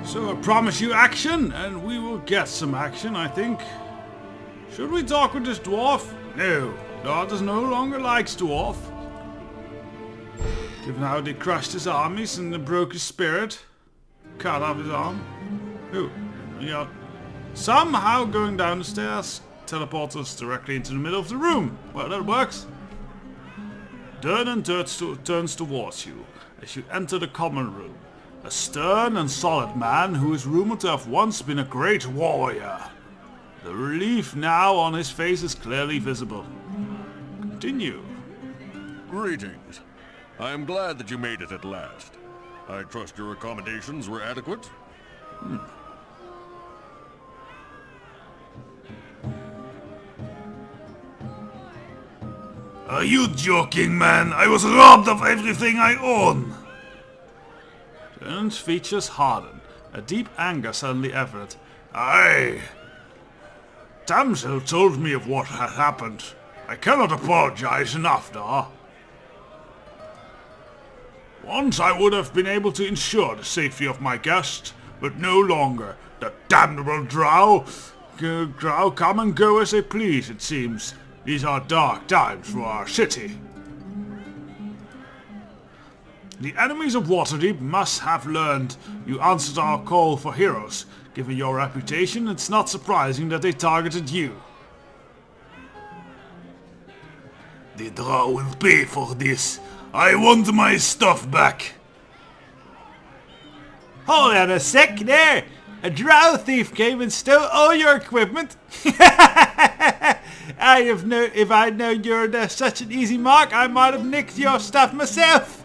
So I promise you action, and we will get some action, I think. Should we talk with this dwarf? No, Dardas no longer likes dwarf. Given how they crushed his armies and broke his spirit, cut off his arm. Oh, yeah. Somehow going down the stairs teleports us directly into the middle of the room. Well, that works. Durnan turns towards you as you enter the common room. A stern and solid man who is rumored to have once been a great warrior. The relief now on his face is clearly visible. Continue. Greetings. I am glad that you made it at last. I trust your accommodations were adequate? Are you joking, man? I was robbed of everything I own! Durnan's features harden. A deep anger suddenly evident. Aye! Damsel told me of what had happened. I cannot apologize enough, Dar. Once I would have been able to ensure the safety of my guests, but no longer. The damnable drow come and go as they please, it seems. These are dark times for our city. The enemies of Waterdeep must have learned you answered our call for heroes. Given your reputation, it's not surprising that they targeted you. The drow will pay for this. I want my stuff back. Hold on a sec there. A drow thief came and stole all your equipment. If I'd known you're such an easy mark, I might have nicked your stuff myself.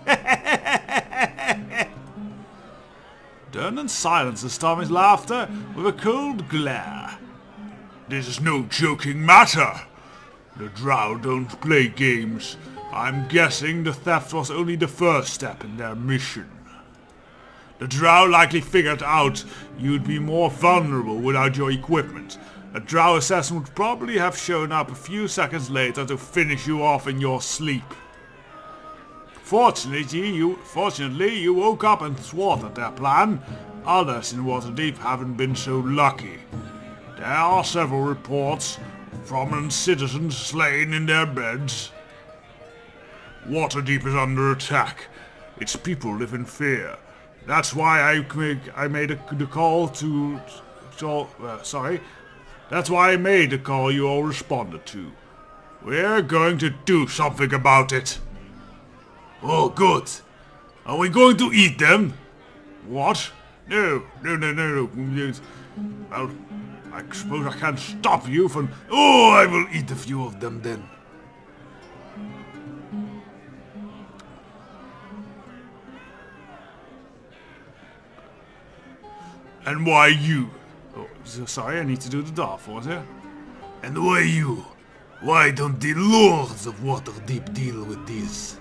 Durnan silences Tommy's laughter with a cold glare. This is no joking matter. The drow don't play games. I'm guessing the theft was only the first step in their mission. The drow likely figured out you'd be more vulnerable without your equipment. A drow assassin would probably have shown up a few seconds later to finish you off in your sleep. Fortunately, you woke up and thwarted their plan. Others in Waterdeep haven't been so lucky. There are several reports of prominent citizens slain in their beds. Waterdeep is under attack. Its people live in fear. That's why I made the call That's why I made the call you all responded to. We're going to do something about it. Oh, good. Are we going to eat them? What? No. Well, I suppose I can't stop you from... Oh, I will eat a few of them then. And why you? Oh, sorry, I need to do the dwarf voice here. And why you? Why don't the lords of Waterdeep deal with this?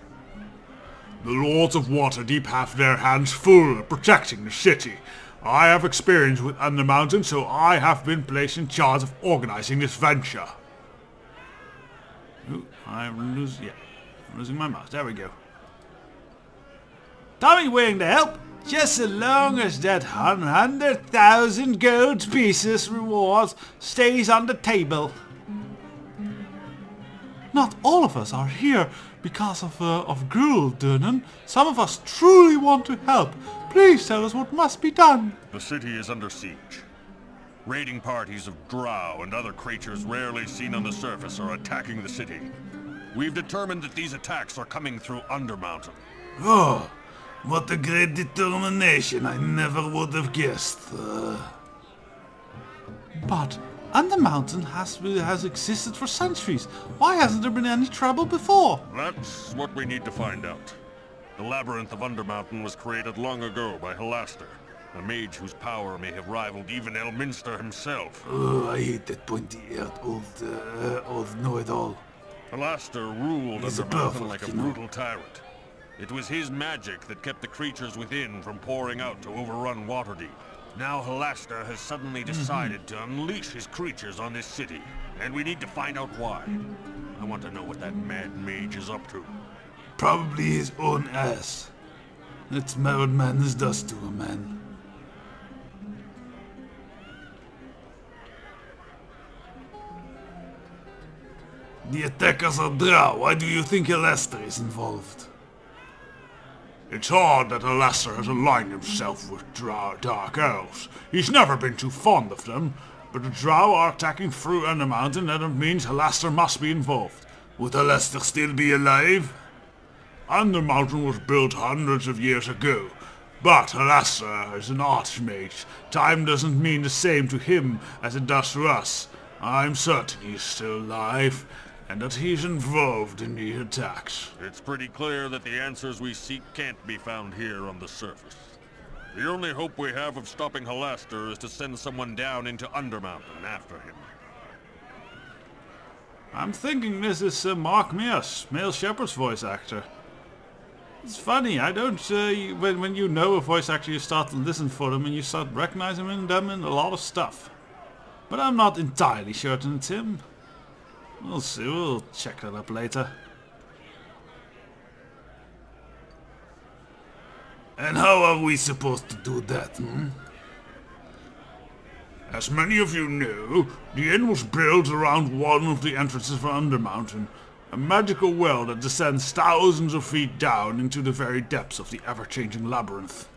The lords of Waterdeep have their hands full protecting the city. I have experience with Undermountain, so I have been placed in charge of organizing this venture. Ooh, I'm losing my mouse. There we go. Tommy willing to help, just as long as that 100,000 gold pieces reward stays on the table. Not all of us are here because of Gruel, Durnan. Some of us truly want to help. Please tell us what must be done. The city is under siege. Raiding parties of drow and other creatures rarely seen on the surface are attacking the city. We've determined that these attacks are coming through Undermountain. Oh, what a great determination. I never would have guessed. But Undermountain has existed for centuries. Why hasn't there been any trouble before? That's what we need to find out. The Labyrinth of Undermountain was created long ago by Halaster, a mage whose power may have rivaled even Elminster himself. Oh, I hate that pointy-eared old know-it-all. Halaster ruled Undermountain like a brutal tyrant. It was his magic that kept the creatures within from pouring out to overrun Waterdeep. Now Halaster has suddenly decided to unleash his creatures on this city, and we need to find out why. I want to know what that mad mage is up to. Probably his own ass. That's what madness does to a man. The attackers are Drow. Why do you think Alastair is involved? It's hard that Alastair has aligned himself with Dark Elves. He's never been too fond of them, but the Drow are attacking through Undermountain, and it means Alastair must be involved. Would Alastair still be alive? Undermountain was built hundreds of years ago, but Alastair is an archmage. Time doesn't mean the same to him as it does to us. I'm certain he's still alive, and that he's involved in the attacks. It's pretty clear that the answers we seek can't be found here on the surface. The only hope we have of stopping Alastair is to send someone down into Undermountain after him. I'm thinking this is Mark Mears, Male Shepherd's voice actor. It's funny, I don't... when you know a voice actor, you start to listen for them and you start recognizing them in a lot of stuff. But I'm not entirely certain it's him. We'll see, we'll check that up later. And how are we supposed to do that, As many of you know, the inn was built around one of the entrances for Undermountain. A magical well that descends thousands of feet down into the very depths of the ever-changing labyrinth.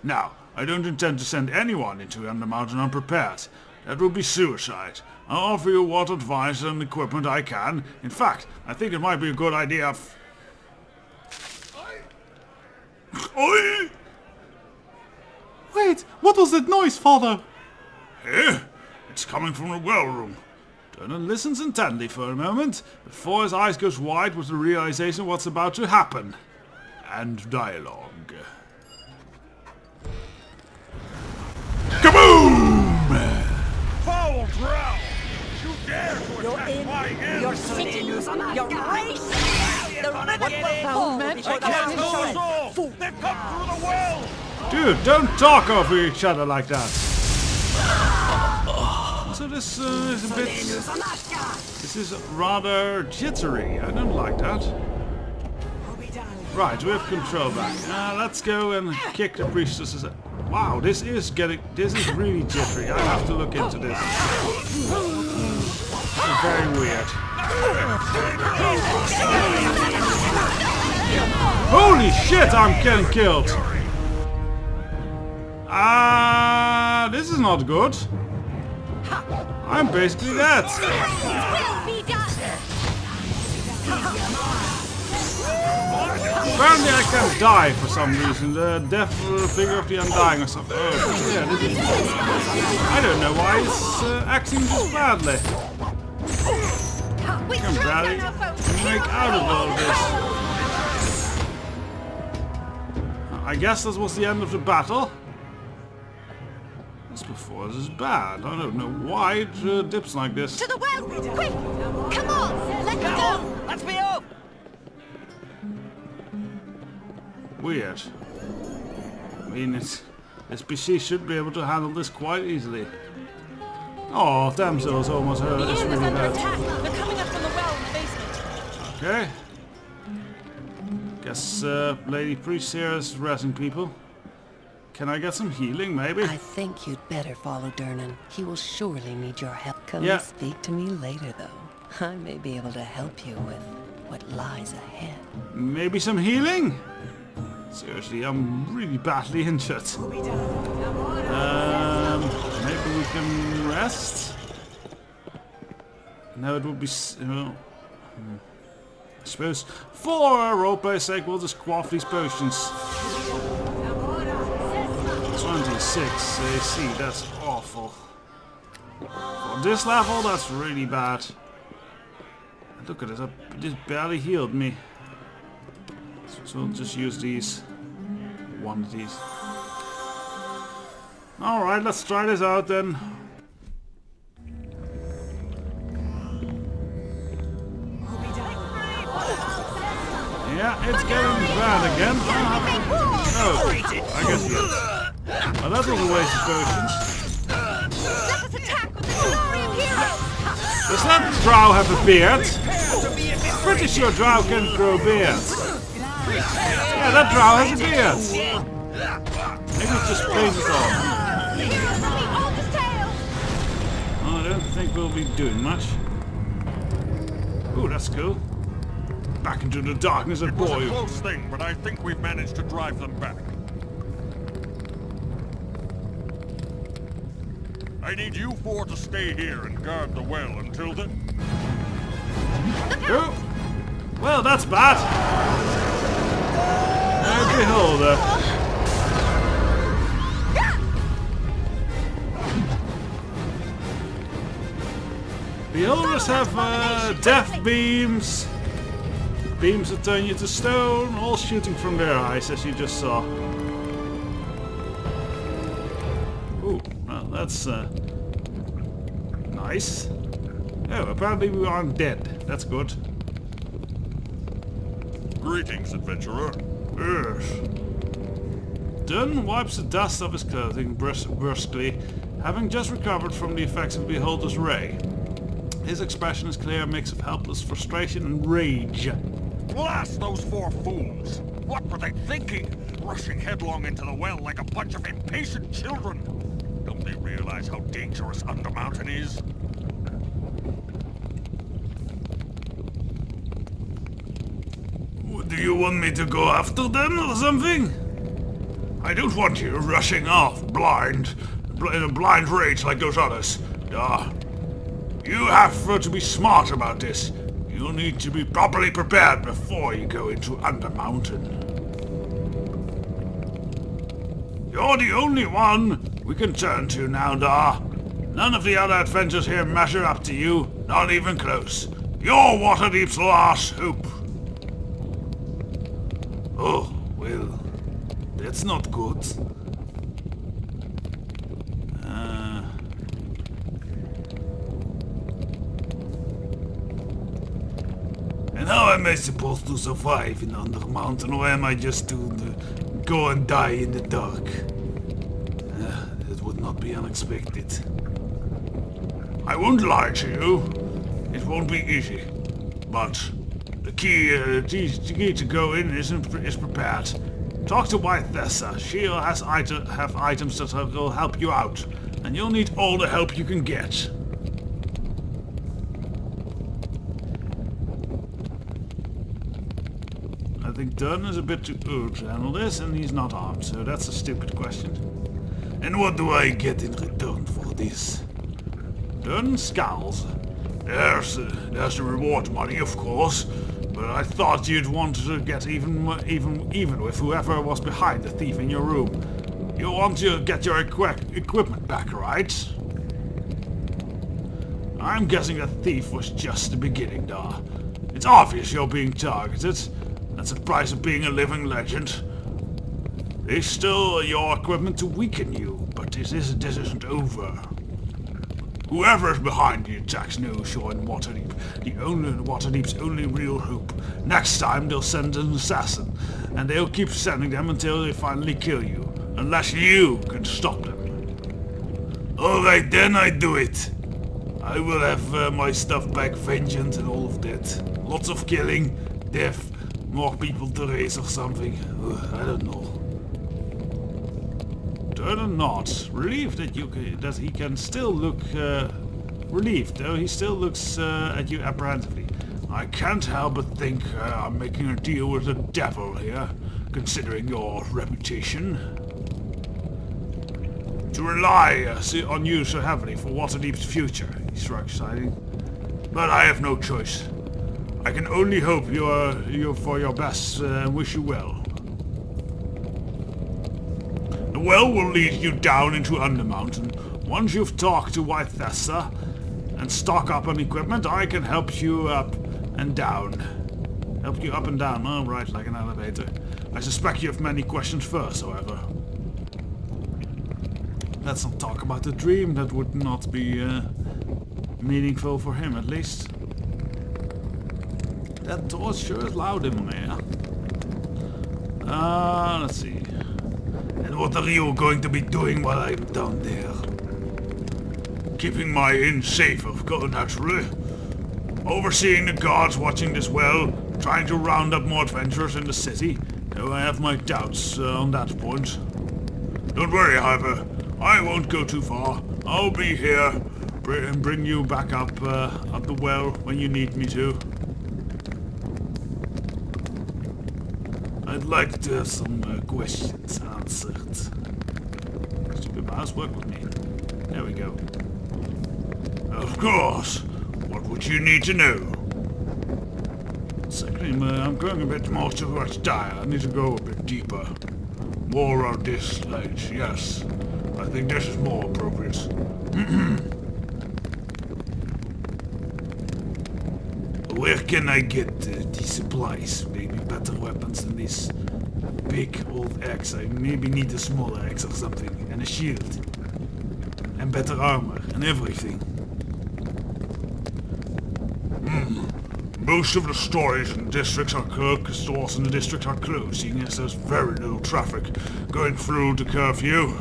Now, I don't intend to send anyone into Undermountain unprepared. That would be suicide. I'll offer you what advice and equipment I can. In fact, I think it might be a good idea if... Oi! Wait, what was that noise, Father? Eh? It's coming from the well room. Turner listens intently for a moment, before his eyes goes wide with the realization of what's about to happen. And dialogue. Kaboom! Foul Drow! You dare to You're attack my in, inn! you're sitting, you're racing. The ribbon will fall before the Can't mountain lose shines. all! Fool. They've come through the well! Dude, don't talk over each other like that. So this is a bit... This is rather jittery. I don't like that. Right, we have control back. Let's go and kick the priestesses. Wow, this is really jittery. I have to look into this. This is very weird. Holy shit, I'm getting killed. This is not good. I'm basically dead. Apparently I can die for some reason. The death figure of the undying or something. Oh, yeah, this is... I don't know why it's acting this badly. I can barely make out of all this. I guess this was the end of the battle. This before this is bad. I don't know why it dips like this. To the well! Quick! Come on! Let's go! Let's be up! Weird. I mean, this PC should be able to handle this quite easily. Oh, damsel's almost hurt. It's really bad. They're coming up from the well in the basement. Okay. Guess Lady Priest here is razzing people. Can I get some healing, maybe? I think you'd better follow Durnan. He will surely need your help. Come Yeah. and speak to me later, though. I may be able to help you with what lies ahead. Maybe some healing? Seriously, I'm really badly injured. Maybe we can rest? No, it would be... I suppose for roleplay's sake, we'll just quaff these potions. 26 AC, that's awful. For this level, that's really bad. Look at it, it barely healed me. So we'll just use these. One of these. Alright, let's try this out then. Yeah, it's getting bad again. Oh, I guess it is. Well, that was a waste of potions. Let us attack with the glory of heroes! Does that drow have a beard? Pretty sure drow can grow beards. Yeah, that drow has a beard. Maybe it's just painted on. The heroes will be all the tails! Oh, I don't think we'll be doing much. Ooh, that's cool. Back into the darkness and It was a boy. close thing, but I think we've managed to drive them back. I need you four to stay here and guard the well until then. Oh. Well, that's bad. And beholder. Beholders have death beams. Beams that turn you to stone, all shooting from their eyes, as you just saw. Ooh, well, that's nice. Oh, apparently we aren't dead. That's good. Greetings, adventurer. Yes. Dunn wipes the dust off his clothing brusquely, having just recovered from the effects of Beholder's ray. His expression is clear, a mix of helpless frustration and rage. Blast those four fools! What were they thinking? Rushing headlong into the well like a bunch of impatient children! Don't they realize how dangerous Undermountain is? Do you want me to go after them or something? I don't want you rushing off blind, in a blind rage like those others. You have to be smart about this. You need to be properly prepared before you go into Undermountain. You're the only one we can turn to now, Da. None of the other adventures here measure up to you, not even close. You're Waterdeep's last hope. Oh, well, that's not good. And how am I supposed to survive in Undermountain, or am I just to go and die in the dark? It would not be unexpected. I won't lie to you. It won't be easy. But the key to go in is prepared. Talk to White Thessa. She'll have items that will help you out. And you'll need all the help you can get. I think Dunn is a bit too old to handle this, and he's not armed, so that's a stupid question. And what do I get in return for this? Dunn scowls. There's the reward money, of course, but I thought you'd want to get even with whoever was behind the thief in your room. You want to get your equipment back, right? I'm guessing the thief was just the beginning, Da. It's obvious you're being targeted. That's the price of being a living legend. They stole your equipment to weaken you, but this isn't over. Whoever is behind the attacks knows you're in Waterdeep, Waterdeep's only real hope. Next time they'll send an assassin, and they'll keep sending them until they finally kill you, unless you can stop them. Alright then, I do it. I will have my stuff back, vengeance and all of that. Lots of killing, death, more people to raise or something. I don't know. Turner nods, relieved that he can still look relieved, though he still looks at you apprehensively. I can't help but think I'm making a deal with the devil here, considering your reputation. To rely on you so heavily for Waterdeep's future, he shrugs, sighing. But I have no choice. I can only hope you for your best and wish you well. The well will lead you down into Undermountain. Once you've talked to White Thessa and stock up on equipment, I can help you up and down. Help you up and down, oh right, like an elevator. I suspect you have many questions first, however. Let's not talk about the dream, that would not be meaningful for him at least. That door sure is loud in there. Let's see. And what are you going to be doing while I'm down there? Keeping my inn safe, of course, naturally. Overseeing the guards watching this well, trying to round up more adventurers in the city, though I have my doubts on that point. Don't worry, however, I won't go too far. I'll be here and bring you back up the well when you need me to. I'd like to have some questions answered. Stupid mouse, work with me. There we go. Of course. What would you need to know? Secondly, I'm going a bit more towards dire. I need to go a bit deeper. More on this ledge, yes. I think this is more appropriate. Where can I get these supplies? Maybe better weapons than this big old axe. I maybe need a smaller axe or something. And a shield. And better armor. And everything. Most of the stores in the district are closed, seeing as there's very little traffic going through the curfew.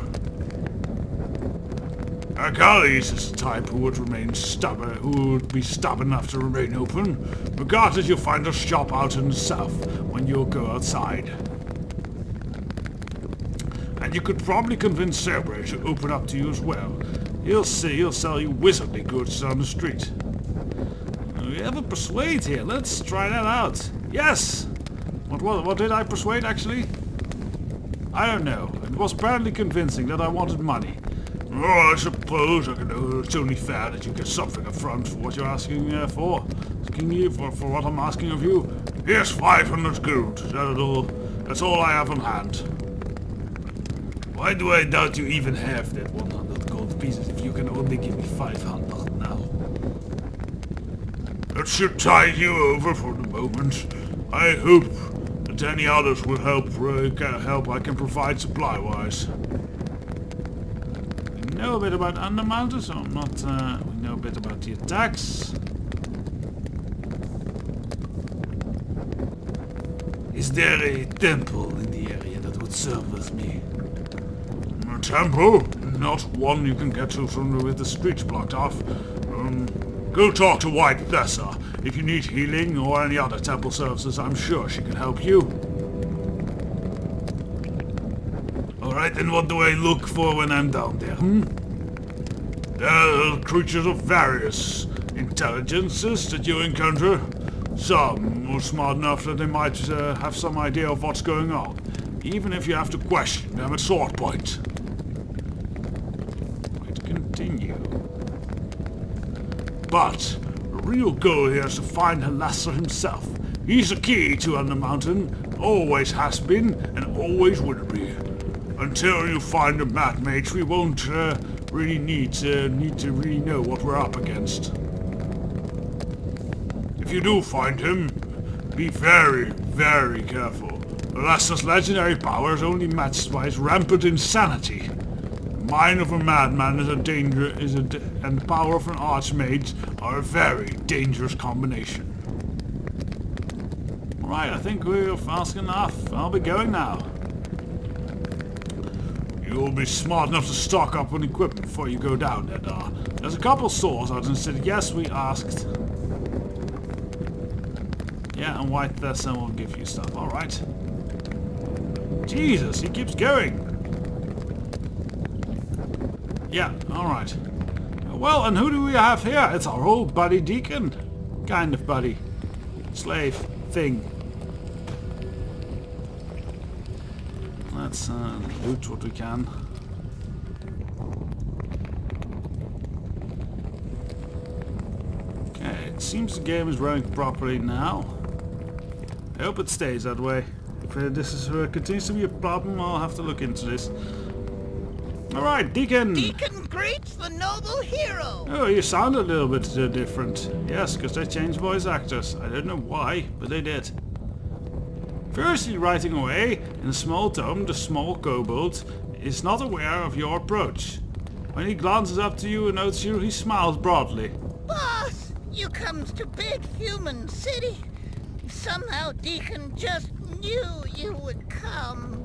Arcalis is the type who would be stubborn enough to remain open, regardless you'll find a shop out in the south when you go outside. And you could probably convince Cerberus to open up to you as well. He'll sell you wizardly goods on the street. We have a persuade here. Let's try that out. Yes! What did I persuade, actually? I don't know. It was apparently convincing that I wanted money. Oh, I suppose it's only fair that you get something up front for what you're asking for. For what I'm asking of you. Here's 500 gold. That's all I have on hand. Why do I doubt you even have that 100 gold pieces if you can only give me 500 now? That should tide you over for the moment. I hope that any others will help I can provide supply-wise. We know a bit about Undermounted, so I'm not... we know a bit about the attacks. Is there a temple in the area that would serve as me? A temple? Not one you can get to with the streets blocked off. Go talk to White Thessa. If you need healing or any other temple services, I'm sure she can help you. Alright, then what do I look for when I'm down there, There are creatures of various intelligences that you encounter. Some are smart enough that they might have some idea of what's going on, even if you have to question them at sword point. Might continue. But the real goal here is to find Halaster himself. He's the key to Undermountain, always has been, and always will be. Until you find a Mad Mage, we won't really need to really know what we're up against. If you do find him, be very, very careful. Halaster's legendary power is only matched by his rampant insanity. The mind of a madman and the power of an archmage are a very dangerous combination. Alright, I think we're fast enough. I'll be going now. You'll be smart enough to stock up on equipment before you go down there, Dar. There's a couple stores out in the city. Yes, we asked. Yeah, and White Thessa will give you stuff. Alright. Jesus, he keeps going. Yeah, alright. Well, and who do we have here? It's our old buddy Deacon. Kind of buddy. Slave. Thing. Let's loot what we can. Okay, it seems the game is running properly now. I hope it stays that way. If this continues to be a problem, I'll have to look into this. Alright, Deacon! Deacon greets the noble hero! Oh, you sound a little bit different. Yes, because they changed voice actors. I don't know why, but they did. Furiously writing away, in a small tome, the small kobold is not aware of your approach. When he glances up to you and notes you, he smiles broadly. Boss, you comes to big human city. Somehow Deacon just knew you would come.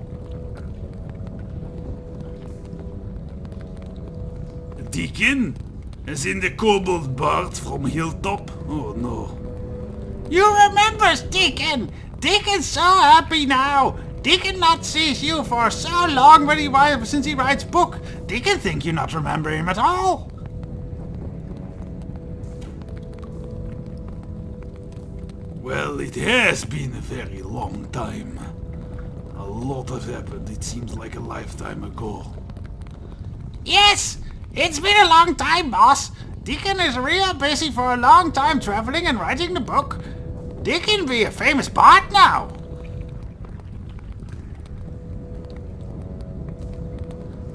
Deacon? As in the kobold bard from Hilltop? Oh no. You remember Deacon? Deacon's so happy now. Deacon not sees you for so long since he writes book. Deacon think you not remember him at all. Well, it has been a very long time. lot has happened. It seems like a lifetime ago. Yes, it's been a long time, boss. Deacon is real busy for a long time traveling and writing the book. Deacon be a famous bard now.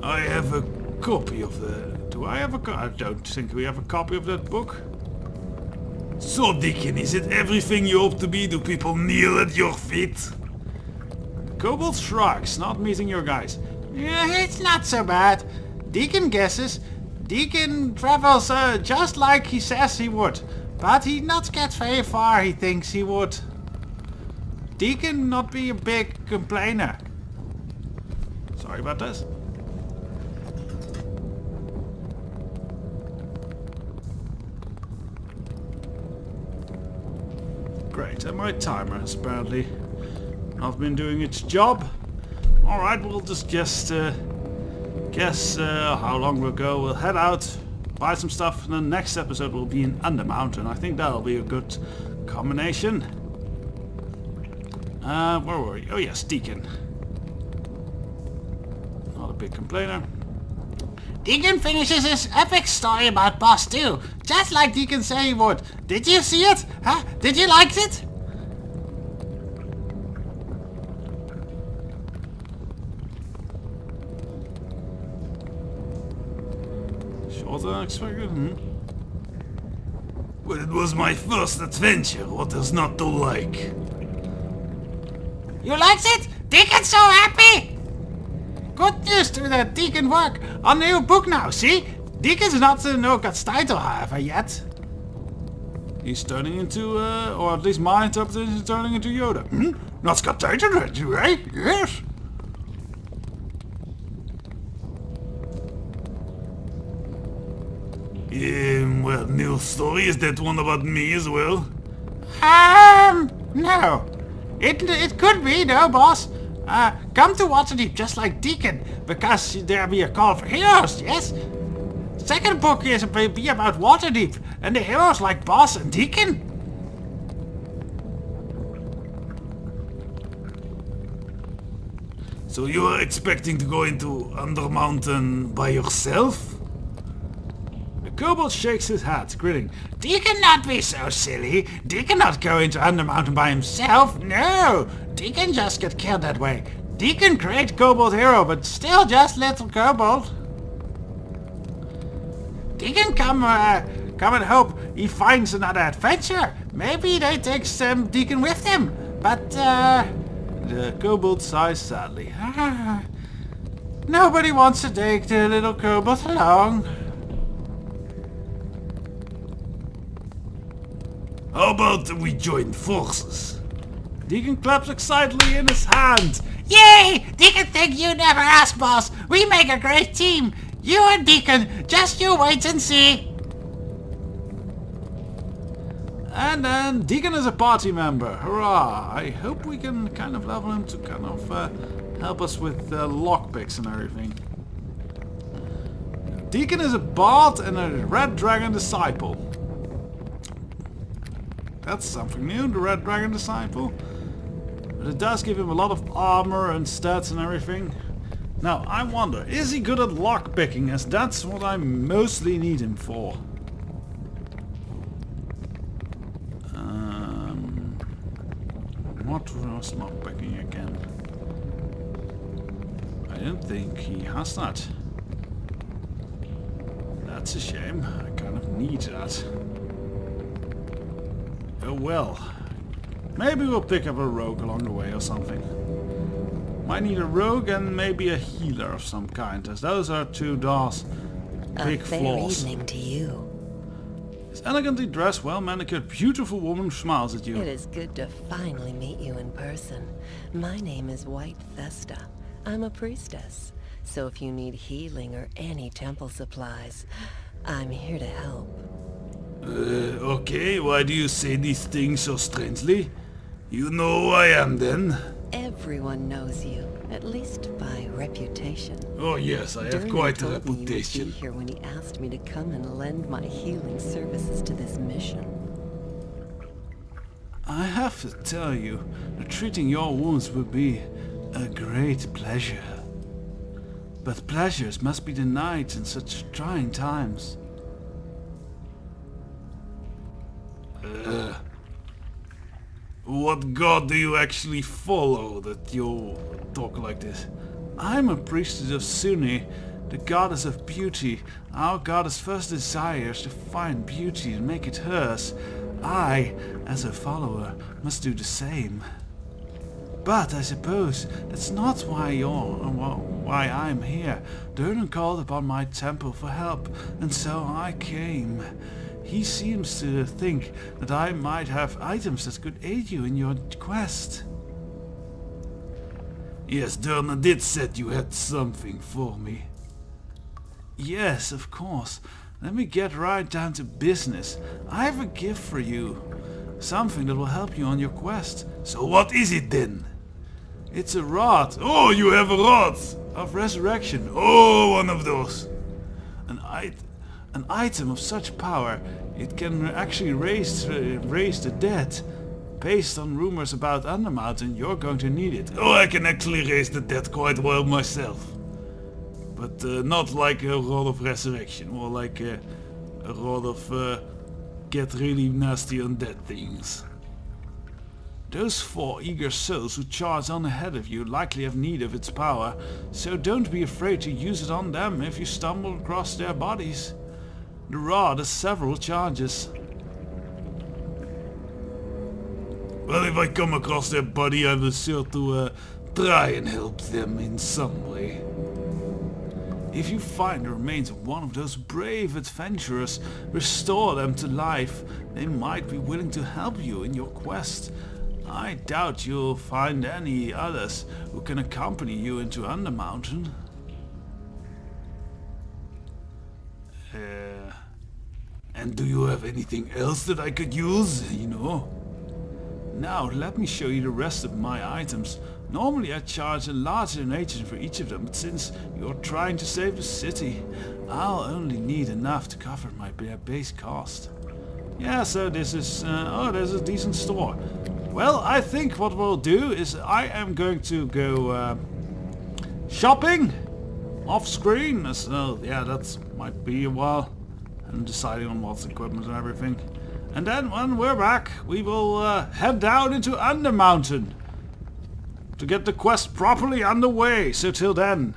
I have a copy of the... Do I have I don't think we have a copy of that book. So, Deacon, is it everything you hope to be? Do people kneel at your feet? Kobold shrugs, not meeting your guys. Yeah, it's not so bad. Deacon guesses. Deacon travels just like he says he would. But he not get very far, he thinks he would. Deacon not be a big complainer. Sorry about this. Great, and my timer has apparently not been doing its job. Alright, we'll just guess how long we'll go. We'll head out, buy some stuff, and the next episode will be in Undermountain. I think that'll be a good combination. Where were we? Oh yes, Deacon. Not a big complainer. Deacon finishes his epic story about Boss too, just like Deacon said he would. Did you see it? Huh? Did you like it? Shorter than expected, Well, it was my first adventure. What is not to like? You liked it? Deacon's so happy! Good news to the Deacon work on the new book now, see? Deacon's not no God's title, however, yet. He's turning into, or at least my interpretation is turning into Yoda. Not got title, right? Yes. Well, new story, is that one about me as well? No. It could be, no, boss. Come to Waterdeep just like Deacon, because there be a call for heroes, yes? Second book is be about Waterdeep, and the heroes like Boss and Deacon. So you are expecting to go into Undermountain by yourself? The kobold shakes his head, grinning. Deacon not be so silly. Deacon not go into Undermountain by himself. No, Deacon just get killed that way. Deacon great kobold hero, but still just little kobold. Deacon come and hope he finds another adventure. Maybe they take some Deacon with them. But The kobold sighs sadly. Nobody wants to take the little kobold along. How about we join forces? Deacon claps excitedly in his hand. Yay! Deacon think you never asked, boss. We make a great team. You and Deacon, just you wait and see. And then Deacon is a party member. Hurrah! I hope we can kind of level him to kind of help us with lockpicks and everything. Deacon is a bard and a red dragon disciple. That's something new, the red dragon disciple. But it does give him a lot of armor and stats and everything. Now, I wonder, is he good at lockpicking, as that's what I mostly need him for. What was lockpicking again? I don't think he has that. That's a shame, I kind of need that. Oh well. Maybe we'll pick up a rogue along the way or something. Might need a rogue and maybe a healer of some kind, as those are two Dar's big flaws. Evening to you. This elegantly dressed, well-manicured, beautiful woman smiles at you. It is good to finally meet you in person. My name is White Thesta. I'm a priestess. So if you need healing or any temple supplies, I'm here to help. Okay, why do you say these things so strangely? You know who I am then? Everyone knows you, at least by reputation. Oh yes, I have quite a reputation. You would be here when he asked me to come and lend my healing services to this mission. I have to tell you that treating your wounds would be A great pleasure. But pleasures must be denied in such trying times. What god do you actually follow that you talk like this? I'm a priestess of Suni, the goddess of beauty. Our goddess' first desire is to find beauty and make it hers. I, as a follower, must do the same. But I suppose that's not why I'm here. Durden called upon my temple for help, and so I came. He seems to think that I might have items that could aid you in your quest. Yes, Durden did said you had something for me. Yes, of course. Let me get right down to business. I have a gift for you. Something that will help you on your quest. So what is it then? It's a rod. Oh, you have a rod of resurrection. Oh, one of those. An item of such power, it can actually raise the dead. Based on rumors about Undermountain, you're going to need it. Oh, I can actually raise the dead quite well myself. But not like a rod of resurrection, more like a rod of get really nasty undead things. Those 4 eager souls who charge on ahead of you likely have need of its power, so don't be afraid to use it on them if you stumble across their bodies. The rod has several charges. Well, if I come across their body, I will sure to try and help them in some way. If you find the remains of one of those brave adventurers, restore them to life. They might be willing to help you in your quest. I doubt you'll find any others who can accompany you into Undermountain. And do you have anything else that I could use, you know? Now let me show you the rest of my items. Normally I charge a large donation for each of them, but since you're trying to save the city, I'll only need enough to cover my base cost. Yeah, so this is... oh, there's a decent store. Well, I think what we'll do is I am going to go shopping off screen. So yeah, that might be a while. I'm deciding on what's equipment and everything. And then when we're back, we will head down into Undermountain to get the quest properly underway. So till then,